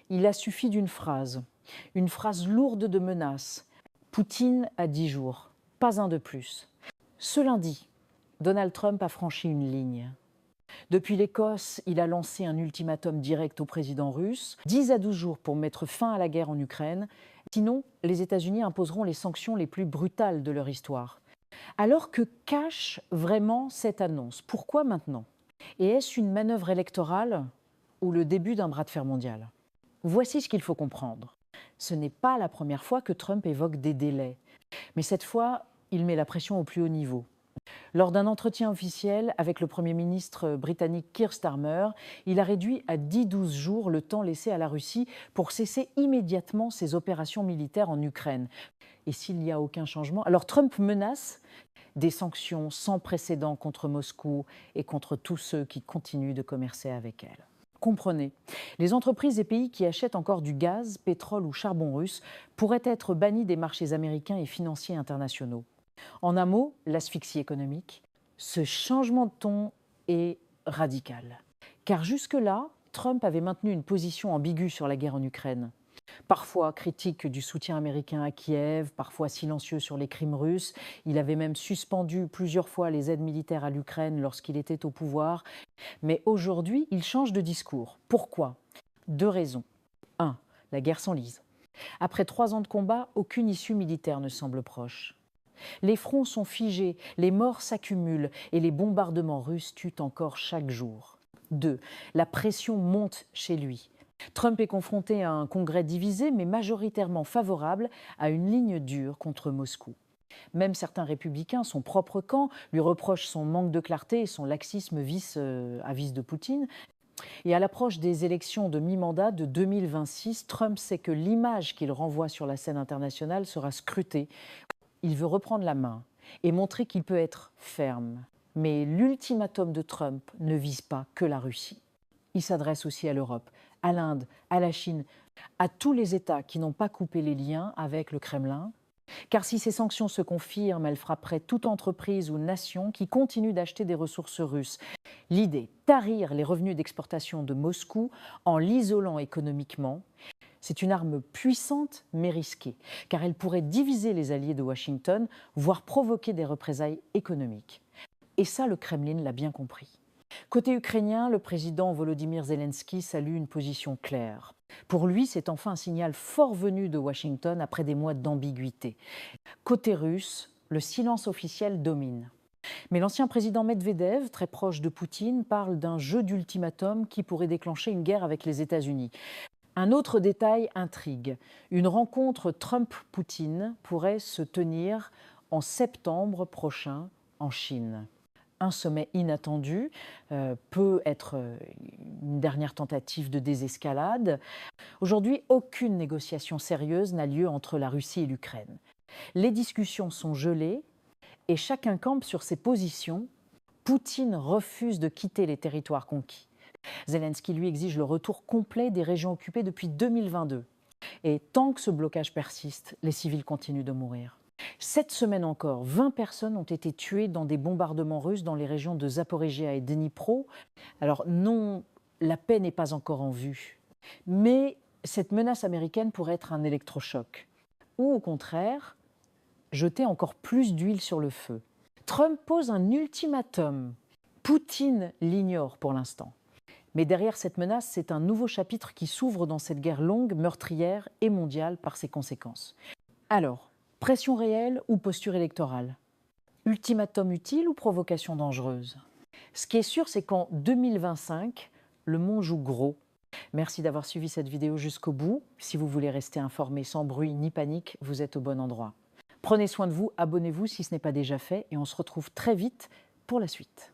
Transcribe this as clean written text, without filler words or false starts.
Il a suffi d'une phrase, une phrase lourde de menaces. Poutine a 10 jours, pas un de plus. Ce lundi, Donald Trump a franchi une ligne. Depuis l'Écosse, il a lancé un ultimatum direct au président russe, 10 à 12 jours pour mettre fin à la guerre en Ukraine. Sinon, les États-Unis imposeront les sanctions les plus brutales de leur histoire. Alors que cache vraiment cette annonce? Pourquoi maintenant? Et est-ce une manœuvre électorale ou le début d'un bras de fer mondial? Voici ce qu'il faut comprendre. Ce n'est pas la première fois que Trump évoque des délais. Mais cette fois, il met la pression au plus haut niveau. Lors d'un entretien officiel avec le Premier ministre britannique Keir Starmer, il a réduit à 10-12 jours le temps laissé à la Russie pour cesser immédiatement ses opérations militaires en Ukraine. Et s'il n'y a aucun changement, alors Trump menace des sanctions sans précédent contre Moscou et contre tous ceux qui continuent de commercer avec elle. Comprenez, les entreprises et pays qui achètent encore du gaz, pétrole ou charbon russe pourraient être bannis des marchés américains et financiers internationaux. En un mot, l'asphyxie économique. Ce changement de ton est radical. Car jusque-là, Trump avait maintenu une position ambiguë sur la guerre en Ukraine. Parfois critique du soutien américain à Kiev, parfois silencieux sur les crimes russes. Il avait même suspendu plusieurs fois les aides militaires à l'Ukraine lorsqu'il était au pouvoir. Mais aujourd'hui, il change de discours. Pourquoi? 2 raisons. 1. La guerre s'enlise. Après 3 ans de combat, aucune issue militaire ne semble proche. Les fronts sont figés, les morts s'accumulent et les bombardements russes tuent encore chaque jour. 2. La pression monte chez lui. Trump est confronté à un Congrès divisé, mais majoritairement favorable à une ligne dure contre Moscou. Même certains républicains, son propre camp, lui reprochent son manque de clarté et son laxisme à vis de Poutine. Et à l'approche des élections de mi-mandat de 2026, Trump sait que l'image qu'il renvoie sur la scène internationale sera scrutée. Il veut reprendre la main et montrer qu'il peut être ferme. Mais l'ultimatum de Trump ne vise pas que la Russie. Il s'adresse aussi à l'Europe, à l'Inde, à la Chine, à tous les États qui n'ont pas coupé les liens avec le Kremlin. Car si ces sanctions se confirment, elles frapperaient toute entreprise ou nation qui continue d'acheter des ressources russes. L'idée, tarir les revenus d'exportation de Moscou en l'isolant économiquement, c'est une arme puissante mais risquée, car elle pourrait diviser les alliés de Washington, voire provoquer des représailles économiques. Et ça, le Kremlin l'a bien compris. Côté ukrainien, le président Volodymyr Zelensky salue une position claire. Pour lui, c'est enfin un signal fort venu de Washington après des mois d'ambiguïté. Côté russe, le silence officiel domine. Mais l'ancien président Medvedev, très proche de Poutine, parle d'un jeu d'ultimatum qui pourrait déclencher une guerre avec les États-Unis. Un autre détail intrigue. Une rencontre Trump-Poutine pourrait se tenir en septembre prochain en Chine. Un sommet inattendu peut être une dernière tentative de désescalade. Aujourd'hui, aucune négociation sérieuse n'a lieu entre la Russie et l'Ukraine. Les discussions sont gelées et chacun campe sur ses positions. Poutine refuse de quitter les territoires conquis. Zelensky, lui, exige le retour complet des régions occupées depuis 2022. Et tant que ce blocage persiste, les civils continuent de mourir. Cette semaine encore, 20 personnes ont été tuées dans des bombardements russes dans les régions de Zaporijia et Dnipro. Alors non, la paix n'est pas encore en vue, mais cette menace américaine pourrait être un électrochoc. Ou au contraire, jeter encore plus d'huile sur le feu. Trump pose un ultimatum. Poutine l'ignore pour l'instant. Mais derrière cette menace, c'est un nouveau chapitre qui s'ouvre dans cette guerre longue, meurtrière et mondiale par ses conséquences. Alors, pression réelle ou posture électorale? Ultimatum utile ou provocation dangereuse? Ce qui est sûr, c'est qu'en 2025, le monde joue gros. Merci d'avoir suivi cette vidéo jusqu'au bout. Si vous voulez rester informé sans bruit ni panique, vous êtes au bon endroit. Prenez soin de vous, abonnez-vous si ce n'est pas déjà fait et on se retrouve très vite pour la suite.